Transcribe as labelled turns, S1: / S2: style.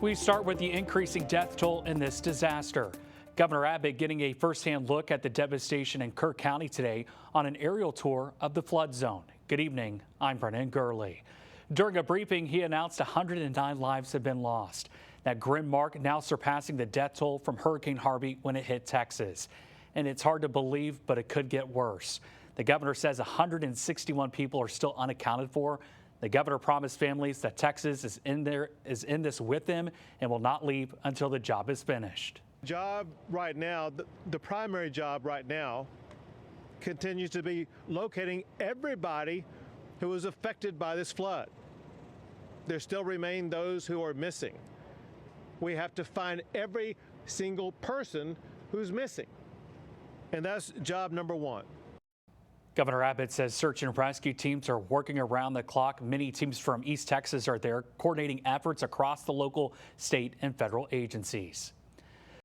S1: We start with the increasing death toll in this disaster. Governor Abbott getting a firsthand look at the devastation in Kirk County today on an aerial tour of the flood zone. Good evening, I'm Brennan Gurley. During a briefing, he announced 109 lives have been lost. That grim mark now surpassing the death toll from Hurricane Harvey when it hit Texas. And it's hard to believe, but it could get worse. The governor says 161 people are still unaccounted for. The governor promised families that Texas is in this with them and will not leave until the job is finished.
S2: Job right now, the primary job right now continues to be locating everybody who was affected by this flood. There still remain those who are missing. We have to find every single person who's missing. And that's job number one.
S1: Governor Abbott says search and rescue teams are working around the clock. Many teams from East Texas are there coordinating efforts across the local, state, and federal agencies.